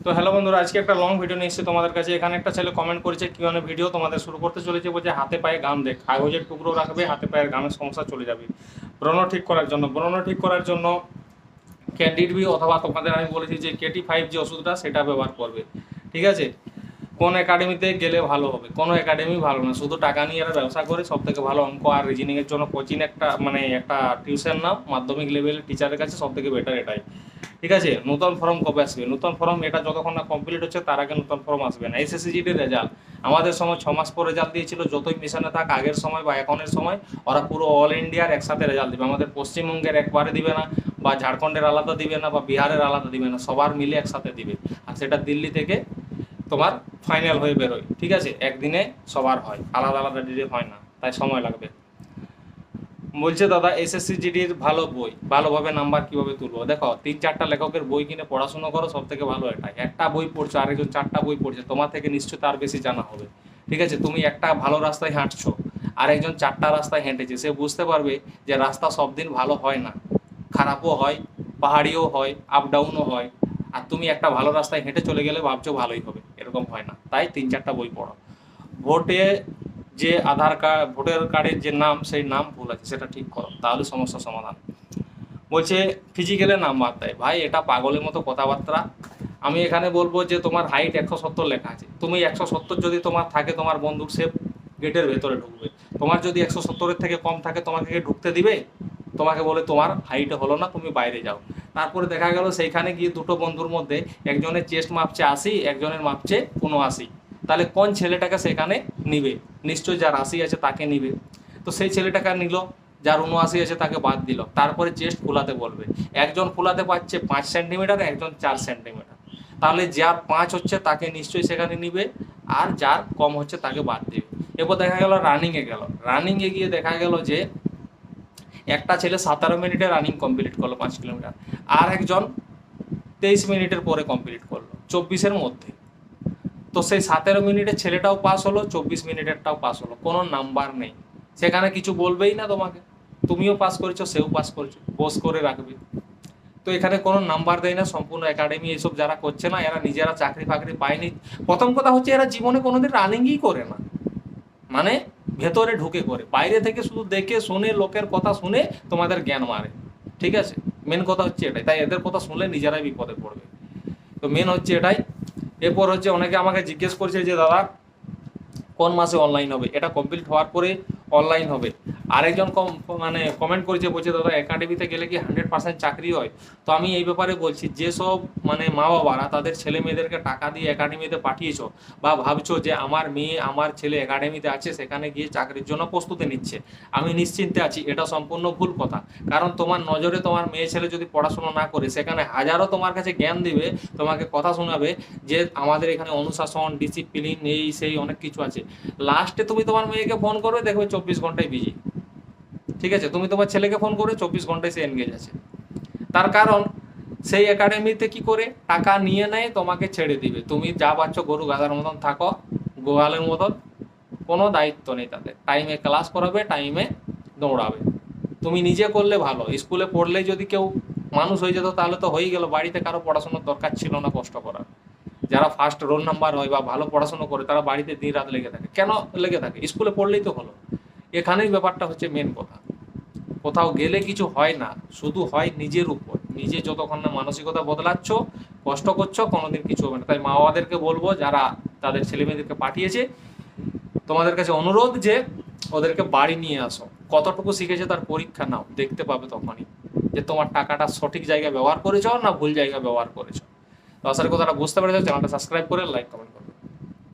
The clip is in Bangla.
তো হ্যালো বন্ধুরা, আজকে একটা লং ভিডিও নিয়ে এসেছি তোমাদের কাছে। এখানে একটা ছেলে কমেন্ট করেছে কিউএনএ ভিডিও তোমাদের শুরু করতে চলেছে, বলছে হাতে পায়ে গাম দেখ, কাগজের টুকরো রাখবে, হাতে পায়ের গামের সমস্যা চলে যাবে। ব্রণ ঠিক করার জন্য ক্যান্ডিড বি অথবা তোমাদের আমি বলেছি যে KT5 যে ওষুধটা সেটা ব্যবহার করবে। ঠিক আছে, কোন একাডেমিতে গেলে ভালো হবে? কোনো একাডেমি ভালো না, শুধু টাকা নিয়ে এরা ব্যবসা করে। সব থেকে ভালো অঙ্ক আর রিজনিংয়ের জন্য কোচিং একটা টিউশন নাও মাধ্যমিক লেভেলের টিচারের কাছে, সব থেকে বেটার এটাই। ঠিক আছে, নতুন ফর্ম কবে আসবে? নতুন ফর্ম এটা যতক্ষণ না কমপ্লিট হচ্ছে তার আগে নতুন ফর্ম আসবে না। SSCGডির রেজাল্ট আমাদের সময় 6 মাস পর রেজাল্ট দিয়েছিল। যতই মিশনে থাক আগের সময় বা এখনের সময়, ওরা পুরো অল ইন্ডিয়ার একসাথে রেজাল্ট দিবে। আমাদের পশ্চিমবঙ্গের একবারে দিবে না, বা ঝাড়খণ্ডের আলাদা দিবে না, বা বিহারের আলাদা দিবে না, সবার মিলে একসাথে দিবে। আর সেটা দিল্লি থেকে তোমার ফাইনাল হয়ে বেরোয়। ঠিক আছে, একদিনে সবার হয়, আলাদা আলাদা ডিগ্রি হয় না, তাই সময় লাগবে। বলছে দাদা SSCGডির ভালো বই, ভালোভাবে নাম্বার কিভাবে তুলবো? দেখো, 3-4টা লেখকের বই কিনে পড়াশোনা করো, সব থেকে ভালো এটাই। একটা বই পড়ছো, আরেকজন 4টা বই পড়ছে, তোমার থেকে নিশ্চয়ই তার বেশি জানা হবে। ঠিক আছে, তুমি একটা ভালো রাস্তায় হাঁটছো, আরেকজন 4টা রাস্তায় হেঁটেছে, সে বুঝতে পারবে যে রাস্তা সব দিন ভালো হয় না, খারাপও হয়, পাহাড়িও হয়, আপ ডাউনও হয়। আর তুমি একটা ভালো রাস্তায় হেঁটে চলে গেলে ভাবছো ভালোই হবে, এরকম হয় না। তাই 3-4টা বই পড়ো। ভোটে যে আধার কার্ড, ভোটার কার্ডের যে নাম, সেই নাম ভুল আছে, সেটা ঠিক করো, তাহলে সমস্যার সমাধান। বলছে ফিজিক্যালের নাম্বার দেয়। ভাই, এটা পাগলের মতো কথাবার্তা। আমি এখানে বলবো যে তোমার হাইট 170 লেখা আছে, তুমি 170 যদি তোমার থাকে, তোমার বন্দুক সে গেটের ভেতরে ঢুকবে। তোমার যদি 170-এর থেকে কম থাকে, তোমাকে ঢুকতে দিবে? তোমাকে বলে তোমার হাইট হলো না, তুমি বাইরে যাও। তারপরে দেখা গেল সেইখানে গিয়ে দুটো বন্ধুর মধ্যে একজনের চেস্ট মাপছে 80, একজনের মাপছে 79। তাহলে কোন ছেলেটাকে সেখানে নিবে? নিশ্চয়ই যার 80 আছে তাকে নিবে। তো সেই ছেলেটাকে নিল, যার 79 আছে তাকে বাদ দিল। তারপরে চেস্ট ফুলাতে বলবে। একজন ফুলাতে পারছে 5 সেন্টিমিটার, একজন 4 সেন্টিমিটার। তাহলে যার 5 হচ্ছে তাকে নিশ্চয়ই সেখানে নিবে, আর যার কম হচ্ছে তাকে বাদ দিবে। এরপর দেখা গেল রানিংয়ে গিয়ে দেখা গেল যে একটা ছেলে 17 মিনিটে রানিং কমপ্লিট করলো 5 কিলোমিটার, আর একজন 23 মিনিটের পরে কমপ্লিট করলো, 24-এর মধ্যে। তো সেই 17 মিনিটের ছেলেটাও পাস হলো, 24 মিনিটেরটাও পাস হলো, কোনো নাম্বার নেই। সেখানে কিছু বলবেই না তোমাকে, তুমিও পাস করেছো, সেও পাস করেছো, পোজ করে রাখবে। তো এখানে কোনো নাম্বার দেয় না। সম্পূর্ণ একাডেমি এইসব যারা করছে না, এরা নিজেরা চাকরি ফাকরি পায়নি। প্রথম কথা হচ্ছে এরা জীবনে কোনোদিন রানিংই করে না, মানে ভেতরে ঢুকে করে, বাইরে থেকে শুধু দেখে শুনে লোকের কথা শুনে তোমাদের জ্ঞান মারে। ঠিক আছে, মেন কথা হচ্ছে এটাই। তাই এদের কথা শুনলে নিজেরাই বিপদে পড়বে। তো মেন হচ্ছে এটাই। এরপর হচ্ছে অনেকে আমাকে জিজ্ঞেস করছে যে দাদা কোন মাসে অনলাইন হবে? এটা কমপ্লিট হওয়ার পরে অনলাইন হবে। আরেকজন কমেন্ট করেছে, বলছে দাদা একাডেমিতে গেলে কি 100% চাকরি হয়? তো আমি এই ব্যাপারে বলছি, যেসব মা বাবারা তাদের ছেলে মেয়েদেরকে টাকা দিয়ে একাডেমিতে পাঠিয়েছো, বা ভাবছো যে আমার মেয়ে আমার ছেলে একাডেমিতে আছে, সেখানে গিয়ে চাকরির জন্য প্রস্তুতি নিচ্ছে, আমি নিশ্চিন্তে আছি, এটা সম্পূর্ণ ভুল কথা। কারণ তোমার নজরে তোমার মেয়ে ছেলে যদি পড়াশোনা না করে, সেখানে হাজারো তোমার কাছে জ্ঞান দিবে, তোমাকে কথা শোনাবে যে আমাদের এখানে অনুশাসন, ডিসিপ্লিন, এই সেই অনেক কিছু আছে। লাস্টে তুমি তোমার মেয়েকে ফোন করবে, দেখবে 24 ঘন্টায় বিজি। ঠিক আছে, তুমি তোমার ছেলেকে ফোন করবে, 24 ঘন্টায় সে এনগেজ আছে। তার কারণ সেই একাডেমিতে কি করে টাকা নিয়ে নেয়, তোমাকে ছেড়ে দিবে, তুমি যা পাচ্ছ গরু গাধার মতন থাকো, গোয়ালের মতন। কোনো দায়িত্ব নেই তাদের। টাইমে ক্লাস করাবে, টাইমে দৌড়াবে। তুমি নিজে করলে ভালো। স্কুলে পড়লেই যদি কেউ মানুষ হয়ে যেত তাহলে তো হয়েই গেল, বাড়িতে কারো পড়াশোনার দরকার ছিল না কষ্ট করার। যারা ফার্স্ট রোল নাম্বার হয় বা ভালো পড়াশোনা করে, তারা বাড়িতে দিন রাত লেগে থাকে। কেন লেগে থাকে? স্কুলে পড়লেই তো হলো। এখানেই ব্যাপারটা হচ্ছে মেন কথা। কোথাও গেলে কিছু হয় না, শুধু হয় নিজের উপর। নিজে যতক্ষণ না মানসিকতা বদলাচ্ছ, কষ্ট করছো, কোনোদিন কিছু হবে না। তাই মা বাবাদেরকে বলবো, যারা তাদের ছেলে মেয়েদেরকে পাঠিয়েছে, তোমাদের কাছে অনুরোধ যে ওদেরকে বাড়ি নিয়ে আসো, কতটুকু শিখেছে তার পরীক্ষা নাও, দেখতে পাবে তখনই যে তোমার টাকাটা সঠিক জায়গায় ব্যবহার করেছো না ভুল জায়গায় ব্যবহার করেছো। তো আশা করি কথাটা বুঝতে পেরেছো। চ্যানেলটা সাবস্ক্রাইব করে লাইক কমেন্ট করো।